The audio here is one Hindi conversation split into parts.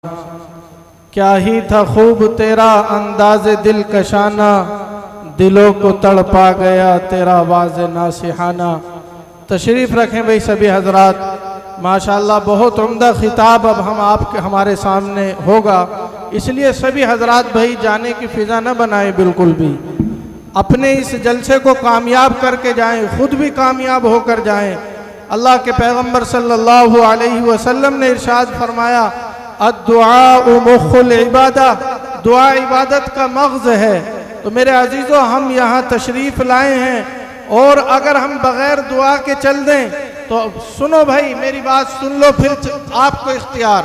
क्या ही था खूब तेरा अंदाज दिल कशाना, दिलों को तड़पा गया तेरा आवाज़ नासिहाना। तशरीफ़ रखें भाई सभी हजरात। माशाअल्लाह बहुत उम्दा खिताब अब हमारे सामने होगा, इसलिए सभी हजरात भाई जाने की फ़िज़ा न बनाए, बिल्कुल भी अपने इस जलसे को कामयाब करके जाएं, खुद भी कामयाब होकर जाएं। अल्लाह के पैगंबर सल्लल्लाहु अलैहि वसल्लम ने इरशाद फरमाया, अद्दुआ मुख्खुल इबादा, दुआ इबादत का मग़ज़ है। तो मेरे अजीज़ों, हम यहाँ तशरीफ़ लाए हैं और अगर हम बग़ैर दुआ के चल दें तो सुनो भाई, मेरी बात सुन लो, फिर आपको इख्तियार।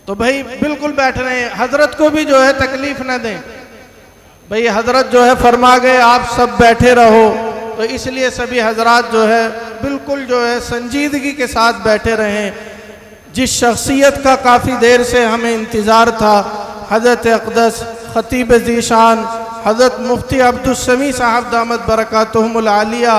तो भाई बिल्कुल बैठ रहे हैं, हजरत को भी जो है तकलीफ न दें भाई। हजरत जो है फरमा गए आप सब बैठे रहो, तो इसलिए सभी हजरात जो है बिल्कुल जो है संजीदगी के साथ बैठे रहें। जिस शख्सियत का काफ़ी देर से हमें इंतज़ार था, हज़रत अक़दस ख़तीब ज़ीशान हज़रत मुफ्ती अब्दुस्समी साहब दामत बरकातुहुमुल आलिया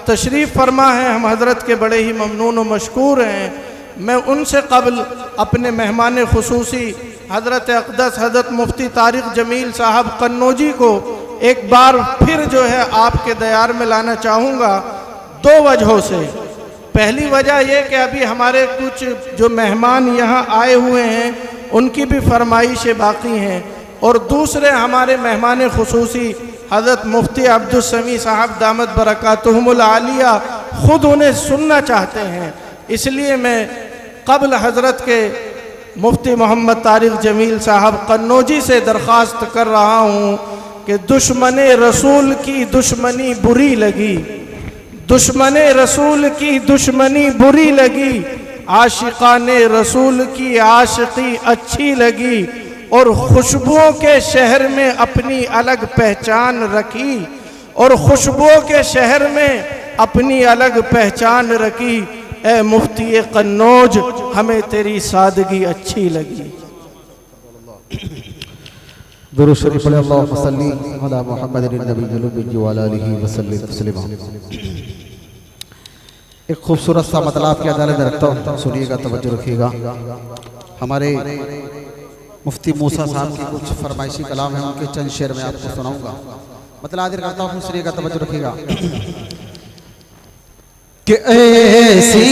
तशरीफ़ फरमा है। हम हज़रत के बड़े ही ममनून व मशकूर हैं। मैं उनसे कबल अपने मेहमान ख़ुसूसी हज़रत अक़दस हज़रत मुफ्ती तारिक जमील साहब कन्नौजी को एक बार फिर जो है आपके दयार में लाना चाहूँगा, दो वजहों से। पहली वजह यह कि अभी हमारे कुछ जो मेहमान यहाँ आए हुए हैं उनकी भी फरमाइशें बाकी हैं, और दूसरे हमारे मेहमान ख़ुसूसी हज़रत मुफ्ती अब्दुस्समी साहब दामत बरकातुहुमुल आलिया ख़ुद उन्हें सुनना चाहते हैं। इसलिए मैं कबल हज़रत के मुफ्ती मोहम्मद तारिक जमील साहब कन्नौजी से दरख्वास्त कर रहा हूँ कि दुश्मने रसूल की दुश्मनी बुरी लगी, दुश्मने रसूल की दुश्मनी बुरी लगी, आशिकाने रसूल की आशिकी अच्छी लगी, और खुशबुओं के शहर में अपनी अलग पहचान रखी, और खुशबुओं के शहर में अपनी अलग पहचान रखी। ए मुफ्ती कन्नौज, हमें तेरी सादगी अच्छी लगी। दुरूद शरीफ पढ़े, अल्लाहुम्मा सल्ली अला मुहम्मदिन नबील व अला आलिहि वसल्लम तस्लीमा। एक खूबसूरत सा मतलब आपके अदालत में रखता हूँ, सुनिएगा, तवज्जो रखिएगा। हमारे मुफ्ती मूसा साहब की कुछ फरमाइशी कलाम है, उनके चंद शेर में आपको सुनाऊंगा। मतलब आदिर करता हूँ, सुनिएगा, तवज्जो रखिएगा। कि ऐसी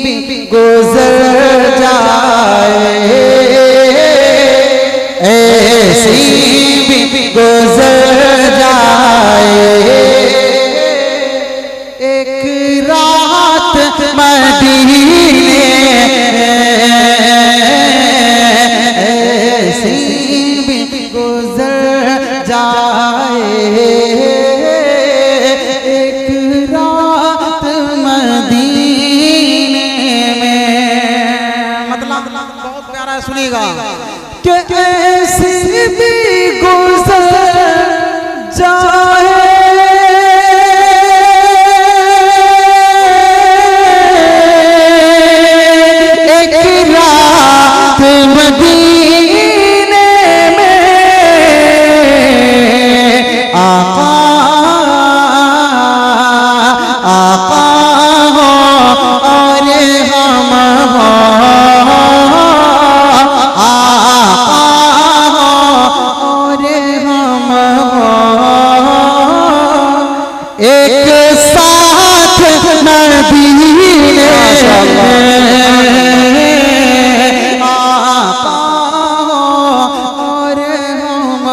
भी गुजर जाए, ऐसी भी गुजर जाए, एक रात मदीने ऐसी भी गुजर जाए, एक रात मदीने में। मतलब बहुत प्यारा है, सुनिएगा। कि ऐसी भी गुजर जाए, एक रात मदीने में, आका आका हो और हम हो, एक साथ मदीने आका और हम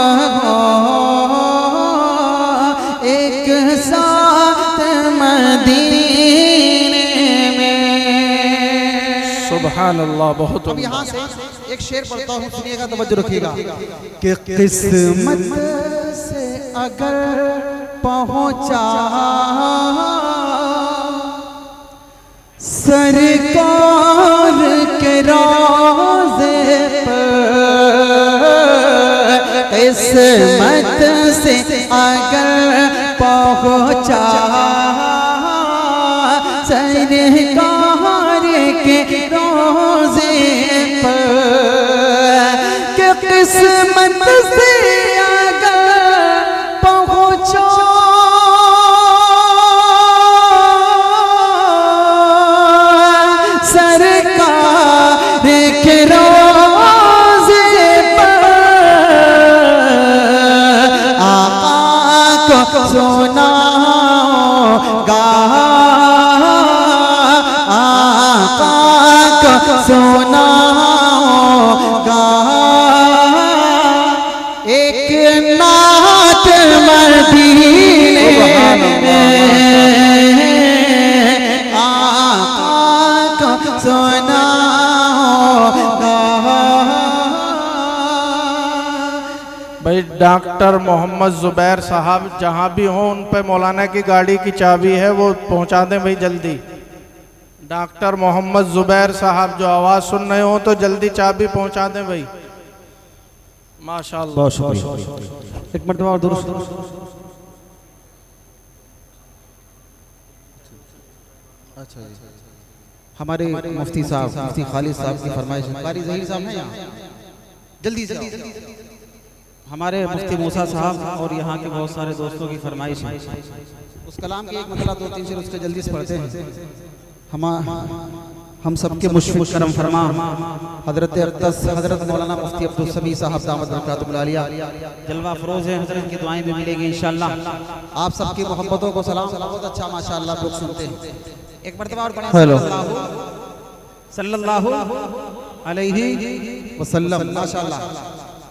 एक साथ मदीने में। सुभान अल्लाह। बहुत अब यहाँ से एक शेर पढ़ता हूँ, सुनिएगा, तवज्जो रखिएगा। कि किस्मत से अगर पहुँचा सरकार के रोज़े पर, किस्मत से अगर पहुँचा सरकार के रोज़े पर, कि किस्मत सुनाऊंगा, आका को सुनाऊंगा। एक नात मदीने आका को सुनाऊंगा। भाई डॉक्टर मोहम्मद जुबैर साहब जहाँ भी हों उन पे मौलाना की गाड़ी की चाबी है, वो पहुँचा दें भाई जल्दी। डॉक्टर मोहम्मद जुबैर साहब जो आवाज़ सुन रहे हो तो जल्दी चाबी पहुँचा दें भाई। माशाअल्लाह, बहुत शुक्रिया। एक मरतबा और दुरुस्त। अच्छा जी, हमारे मुफ्ती साहब मुफ्ती खालिद साहब की फरमाइश, कारी ज़हीर साहब हैं यहाँ, जल्दी से हमारे मुफ्ती मूसा साहब और यहाँ के बहुत सारे दोस्तों की फरमाइश है। उस कलाम की एक मतलब 2-3 शेर उसके जल्दी से पढ़ते हैं। हम सबके मुशफ़िक़ करम फरमा हज़रत अक़दस हज़रत मौलाना मुफ्ती अब्दुल समी साहब दामत बरकातुहुल आलिया जलवा फ़रोज़ हैं, हज़रत की दुआएं भी मिलेगी इंशाअल्लाह। आप सबकी मोहब्बतों को सलाम। बहुत अच्छा माशाअल्लाह लोग सुनते हैं। एक मरतबा और पढ़ें सल्लल्लाहु अलैहि वसल्लम। माशाअल्लाह,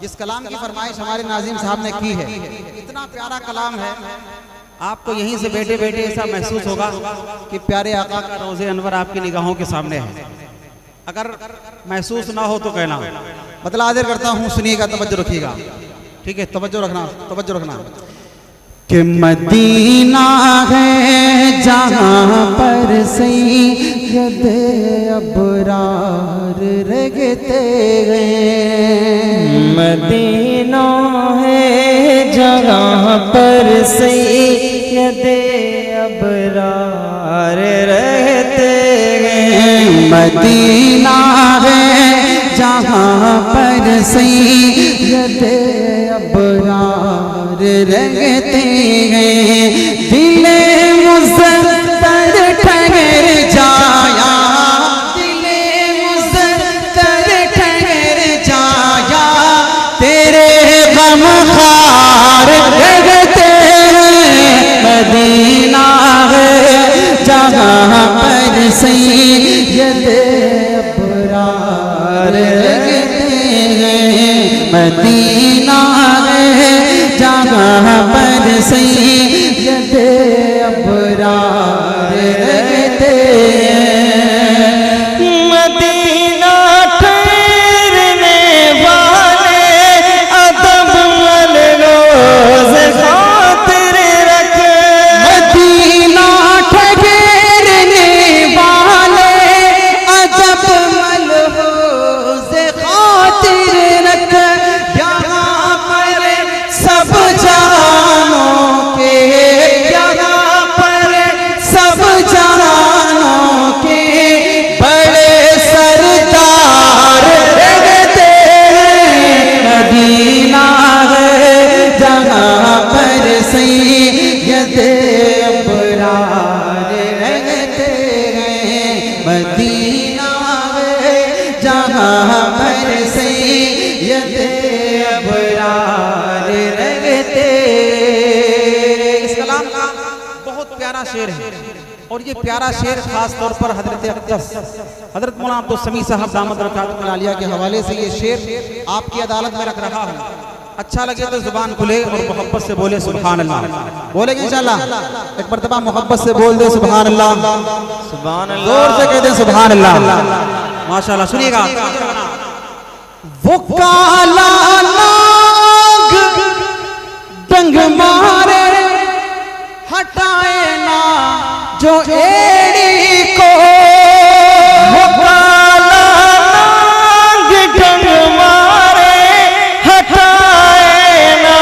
जिस कलाम की फरमाइश हमारे नाज़िम साहब ने की है, इतना प्यारा कलाम है, आपको यहीं से बैठे बैठे ऐसा महसूस होगा कि प्यारे आका का रोज़े अनवर आपकी निगाहों के सामने है। अगर महसूस ना हो तो कहना। मतलब आदर करता हूँ, सुनिएगा, तवज्जो रखिएगा, ठीक है? तवज्जो रखना, तवज्जो रखना। कि मदीना है जहाँ पर सैयद अबरार रहते हैं। मदीना है जहाँ पर सैयद अबरार रहते हैं। मदीना है जहाँ पर सैयद अबरार रहते हैं। दिले मुज़्ज़फ़र ठहर जाया, दिले मुज़्ज़फ़र ठहर जाया, तेरे गम खार रहते हैं। मदीना है जहाँ पर सैयद अबरार रहते हैं। मदीना है जहाँ पर सैयद अबरार रहते हैं। मदीना ठहरने वाले अदब मल रोज़ खातिर रख। मदीना ठहरने वाले अदब मल रोज़ खातिर रख। यहाँ पर सब जानों के, यहाँ पर सब जानों के बड़े सरदार रहते हैं। मदीना है जहाँ पर सैयद अबरार रहते हैं। मदीना है जहाँ पर सैयद अबरार रहते। इस कलाम का बहुत प्यारा शेर है, और ये प्यारा शेर खास तौर पर हज़रत अक़दस हज़रत मौलाना अब्दुल समी साहब दामत बरकातुहुल आलिया के हवाले से ये शेर आपकी अदालत में रख रहा हूँ। अच्छा लगे तो जुबान खुले और मोहब्बत से बोले सुभान अल्लाह। बोलेंगे इंशाअल्लाह? एक मरतबा मोहब्बत से बोल दे सुभान अल्लाह, सुभान अल्लाह, जोर से कह दे सुभान अल्लाह। माशाअल्लाह, सुनिएगा। वो काला नाग डंग मारे हटाए ना जो एड़ी को। वो काला नाग डंग मारे हटाए ना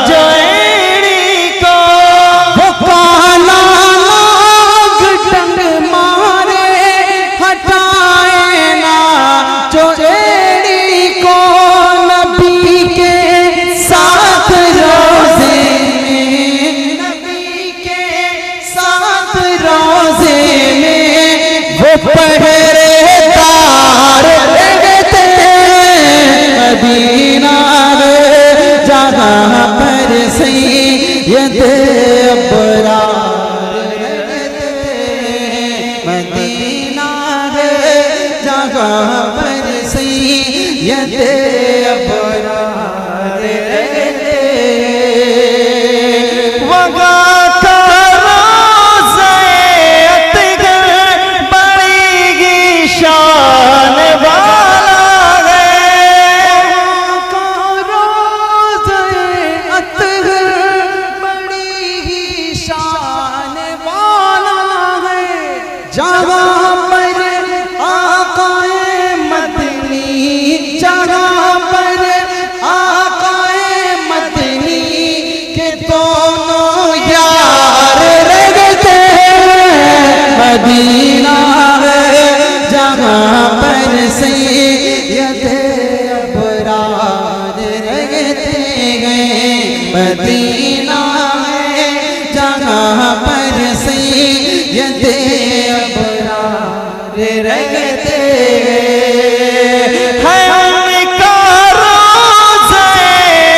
जो एड़ी को। वो काला नाग डंग मारे हटाए ना जो एड़ी को। न मदीना है जहाँ पर सैयद अबरार रहते है उनका रोज़े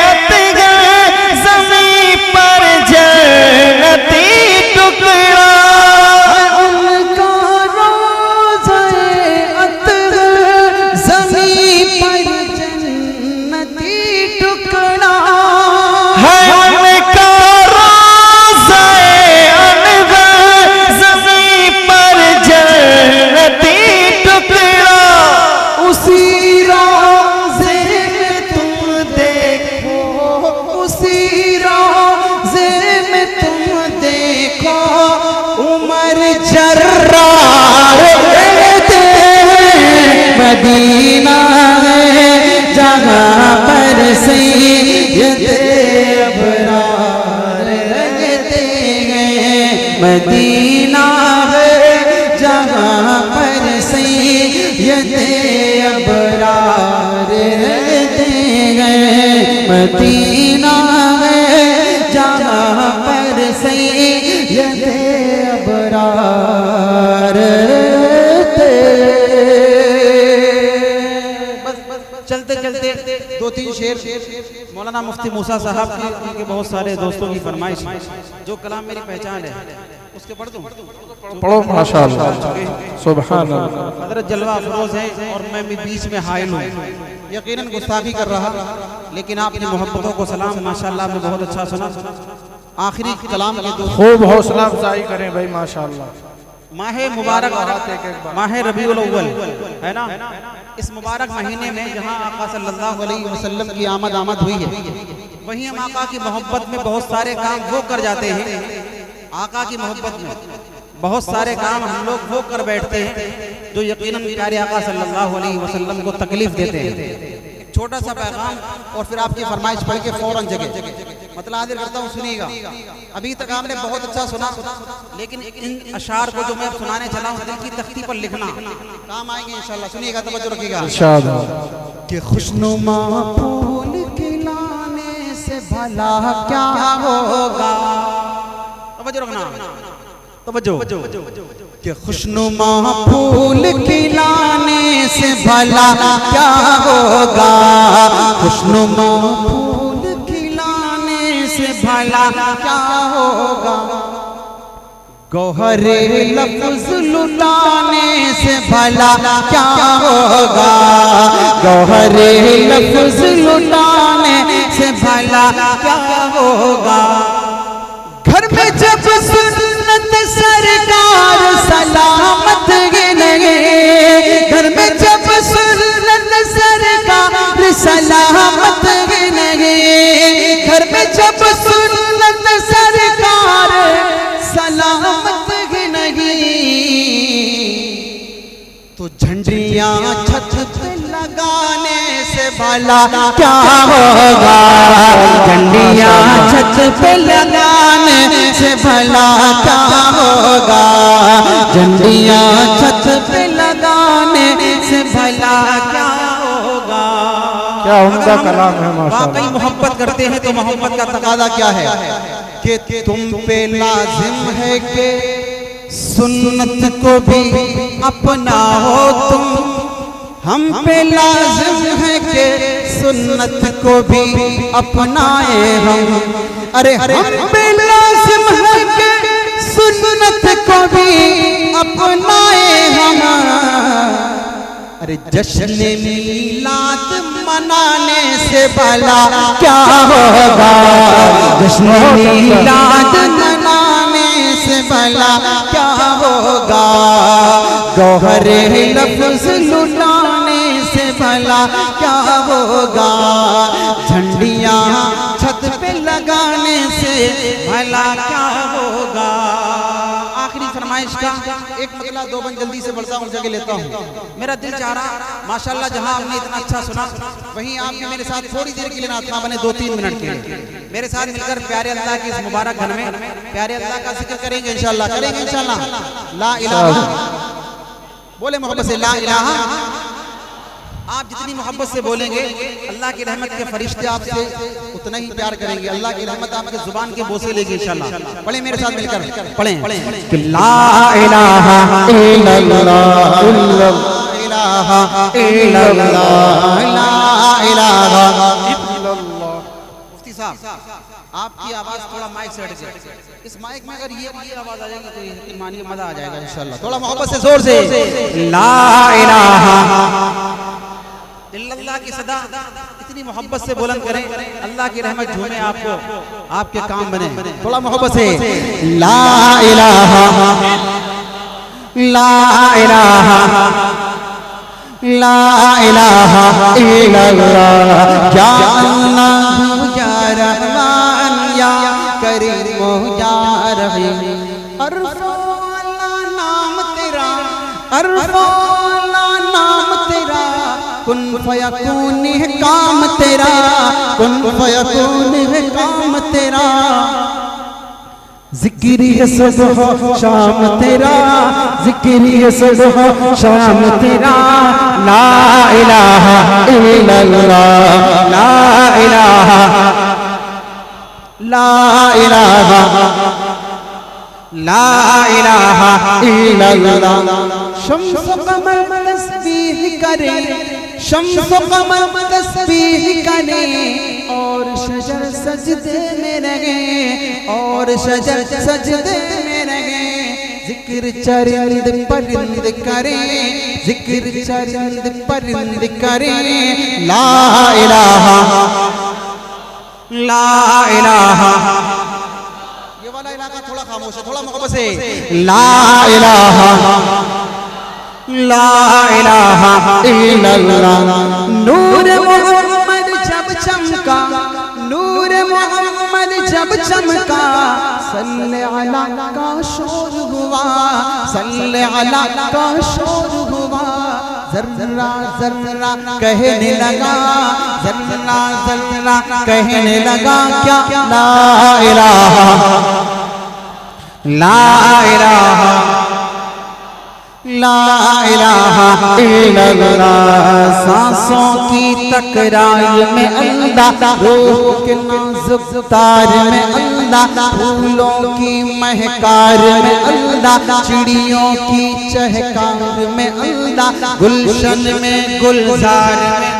अतगर ज़मीं पर जन्नती टुकड़ा। उनका रोज़े अतगर ज़मीं पर जन्नती टुकड़ा है उनका रोज़े अनवर ज़मीं पर जन्नती टुकड़ा। उसी रोज़े में तुम देखो, उसी रोज़े में तुम देखो उमर जर्रार रहते हैं। मदीना है जहाँ पर सैयद अबरार रहते हैं। मदीना है जहाँ पर सैयद अबरार रहते हैं। मदीना है जहाँ पर सैयद अबरार रहते। बस चलते चलते दो तीन शेर मौलाना मुफ्ती मूसा साहब की, उनके बहुत सारे दोस्तों की फरमाइश, जो कलाम मेरी पहचान है उसके पढ़ दूं। पढ़ो माशाअल्लाह सुभान अल्लाह। हज़रत जलवा अफरोज है और मैं भी बीच में हाइल हूँ, यकीनन गुस्ताखी कर रहा, लेकिन आपने मोहब्बतों को सलाम, माशाअल्लाह आपने बहुत अच्छा सुना। आखिरी कलाम के दो खूब हौसला अफजाई करें भाई माशाअल्लाह। माह मुबारक, माह रबीउल अव्वल है ना, इस मुबारक महीने में जहाँ आका सल्लल्लाहु अलैहि वसल्लम की आमद हुई है, वहीं हम आका की मोहब्बत में बहुत सारे काम वो कर जाते हैं। आका की मोहब्बत में बहुत सारे काम हम लोग वो कर बैठते हैं जो यकीनन प्यारे आका सल्लल्लाहु अलैहि वसल्लम को तकलीफ देते हैं। एक छोटा सा पैगाम और फिर आपकी फरमाइश पढ़ के फौरन जगह मतलब हाजिर करता हूँ, सुनिएगा। अभी तक आपने बहुत अच्छा सुना, लेकिन इन अशार को जो मैं सुनाने चला हूँ दिल की तख्ती पर लिखना काम आएंगे इंशाल्लाह। सुनिएगा, तवज्जो रखिएगा। इंशाअल्लाह। कि खुशनुमा फूल खिलाने से भला क्या होगा, तवज्जो रखना, तवज्जो। कि खुशनुमा फूल खिलाने से भला क्या होगा, खुशनुमा फूल खिलाने से भला क्या होगा, गौहरे लफ्ज़ लुटाने से भला क्या होगा, गौहरे लफ्ज़ लुटाने से भला क्या होगा। घर में जब सुन्नत सरकार सलामत गिनेंगे, घर में जब सुन्नत सरकार सलामत गिनेंगे, घर में जब सुन्नत सरकार सलामत गिनेंगी, तो झंडियाँ छत पे लगाने से भला क्या होगा, झंडियाँ छत पे लगाने से भला क्या होगा, झंडियाँ छत पे लगाने से भला क्या होगा। क्या उम्दा कलाम है माशाअल्लाह। वाकई मोहब्बत करते हैं तो मोहब्बत का तकादा क्या है कि तुम पे लाजिम है कि सुन्नत को भी अपनाओ तुम, हम पे लाजिम है कि सुन्नत को भी अपनाए हम, अरे हम पे लाजिम है कि सुन्नत को भी अपनाए हम। अरे जश्न मीलाद मनाने से भला क्या होगा, जश्न मीलाद मनाने से भला क्या होगा, गौहरे लफ्ज़ लुटाने से भला क्या होगा, झंडियाँ छत पे लगाने से भला क्या होगा। आखिरी फरमाइश का एक मतला दो बंद जल्दी से बढ़ता हूँ, जगह लेता हूँ। मेरा दिल चाह रहा माशाल्लाह जहाँ आपने इतना अच्छा सुना, वहीं आप भी मेरे साथ थोड़ी देर के लिए नातमा बने, 2-3 मिनट के लिए मेरे साथ मिलकर प्यारे अल्लाह की इस मुबारक घर में प्यारे अल्लाह का जिक्र करेंगे इंशाल्लाह, करेंगे इंशाल्लाह। ला इलाहा, बोले मोहब्बत से ला इलाहा, आप जितनी मोहब्बत से बोलेंगे अल्लाह की रहमत के फरिश्ते आपसे उतना ही प्यार करेंगे। अल्लाह की रहमत आपके जुबान के बोसे लेगी इंशाल्लाह। पढ़े मेरे साथ मिलकर, पढ़ें। ला इलाहा इल्लल्लाह इलाहा इल्लल्लाह ला इलाहा इल्लल्लाह। मुफ्ती साहब आपकी आवाज थोड़ा माइक से हट जाए। इस माइक में अगर ये आवाज आ जाएगी तो ये मानिए मजा आ जाएगा इंशाल्लाह। थोड़ा मोहब्बत से जोर से ला इलाहा इल्लल्लाह की सदा इतनी मोहब्बत से बुलंद करें, अल्लाह की रहमत झूमे आपको, आपके काम बने। थोड़ा मोहब्बत से ला इलाहा ला इलाहा ला इलाहा इल्लल्लाह या अल्लाह या रहमान या करीम या रहीम। अरफा नाम तेरा, अरफा नाम तेरा, कुन फयकून है काम तेरा, कुन फयकून है काम तेरा। जिक्री है सुबह शाम तेरा, जिक्री है सुबह शाम तेरा। ला इलाहा इल्लल्लाह ला इलाहा ला इलाहा ला इलाहा इल्लल्लाह। शम्स कमर तस्बीह करे, शम्स कमर तस्बीह करे, और शजर सजदे में रहे, और शजर सजदे में रहे। जिक्र चरिंद परिंद करे, जिक्र चरिंद परिंद करे। ला इलाहा ला इलाहा ये वाला इलाका थोड़ा खामोश है, थोड़ा मोहब्बत से ला इलाहा ला इलाहा इल्लल्लाह। नूर मोहम्मद जब चमका, नूर मोहम्मद जब चमका, सल्ले अला का शोर हुआ, सल्ले अला का शोर हुआ। जर्रा जर्रा कहने लगा, जर्रा जर्रा कहने लगा क्या ला इलाहा ला इलाहा ला इलाहा इल्लल्लाह। सांसों की तकरार में अल्लाह, रूह के नाजुक तार में अल्लाह, फूलों की महकार में अल्लाह, चिड़ियों की चहकार में अल्लाह, गुलशन में गुलजार में,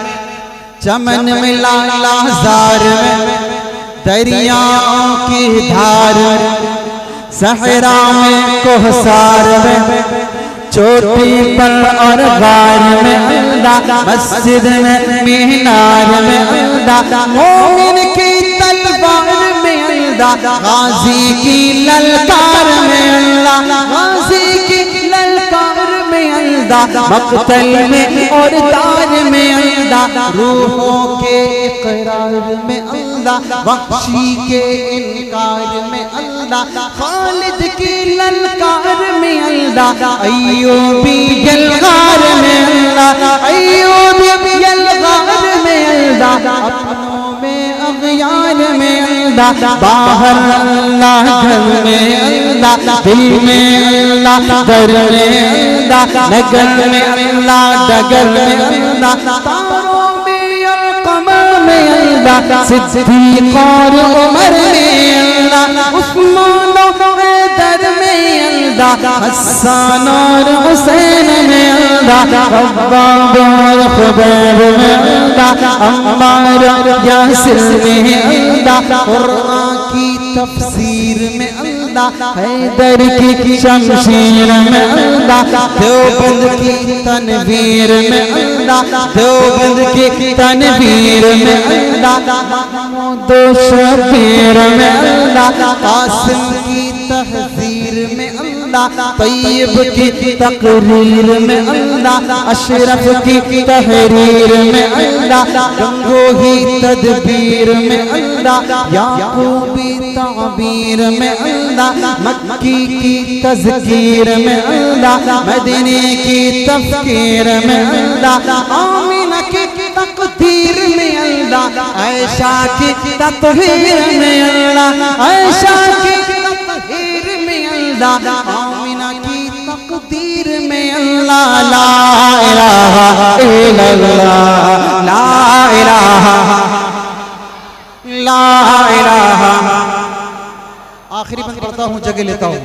चमन में लालाजार में, दरियाओं की धार में, सहरा में कोहसार में, चोटी पर और गार में अल्लाह, मस्जिद में मीनार में अल्लाह, मोमिन की तलवार में अल्लाह, गाजी की ललकार में अल्लाह, गाजी की ललकार में अल्लाह, मक्तल में और तार में अल्लाह, रूहों के इकरार में अल्लाह, वहशी के इनकार में अल्लाह, खालिद की ललकार में अल्लाह, अय्यूबी यलगार में अल्लाह, अय्यूबी यलगार में अल्लाह, अपनों में अगयार में अल्लाह, बाहर अल्लाह घर में अल्लाह, दिल में अल्लाह दर में अल्लाह, नगर में अल्लाह डगर में अल्लाह, तारों में और कमर में अल्लाह, सिद्दीक़ और उमर में अल्लाह, उस्मान और हैदर में अल्लाह, हसन और हुसैन में अल्लाह, अब्बास और खुबैब में अल्लाह, अम्मार और यासिर में अल्लाह, कुरान की तफसीर में अल्लाह, हैदर की शमशीर में अल्लाह, देवबंद की तनवीर में अल्लाह, देवबंद की तनवीर में अल्लाह, महमूद शबीर में अल्लाह, कासिम की तहजीर में अल्लाह, तैयब की तकरीर में अल्लाह, अशरफ की तहरीर में अल्लाह, गंगोही तदबीर में अल्लाह, याकूबी ताबीर में अल्लाह, मक्की की तज़कीर में अल्लाह, मदीने की तफ़कीर में अल्लाह, आमिना की तक़दीर में अल्लाह, आयशा की तत्हीर में अल्लाह, आयशा की तत्हीर में अल्लाह, आमिना की तक़दीर में इल्लल्लाह ला इलाहा इल्लल्लाह ला इलाहा ला इलाहा। आखिरी बंद करता हूँ, जगह लेता हूँ।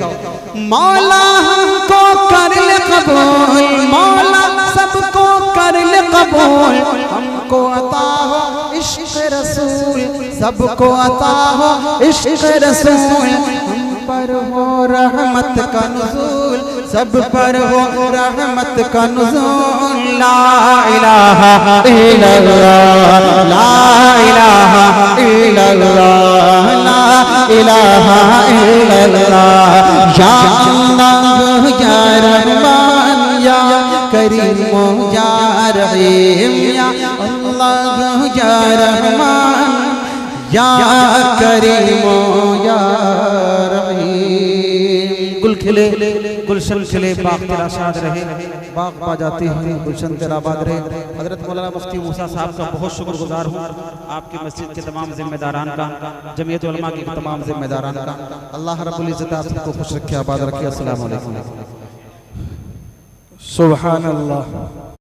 मौला हमको कर ले कबूल, मौला सबको कर ले कबूल, हमको अता हो इश्क रसूल, सबको अता हो इश्क रसूल, हम पर हो रहमत का नुज़ूल, सब पर हो रहमत का नुज़ूल। ला इलाहा इल्लल्लाह ला इलाहा इल्लल्लाह ला इलाहा इल्लल्लाह। या अल्लाह या रहमान या करीम या रहीम, या अल्लाह या रहमान या करीम या रहीम। गुल खिले गुलशन खिले, बाग तेरा शाद रहे, बाग पा जाते हैं गुलशन तेरा आबाद रहे। हजरत मौलाना मुफ्ती मूसा साहब का बहुत शुक्रगुजार हूँ, आपकी मस्जिद के तमाम जिम्मेदारान का, जमीयत उलमा के तमाम जिम्मेदारान का। अल्लाह रब्बुल इज्जत आप सबको खुश रखे, आबाद रखे। अस्सलाम वालेकुम। सुभान अल्लाह।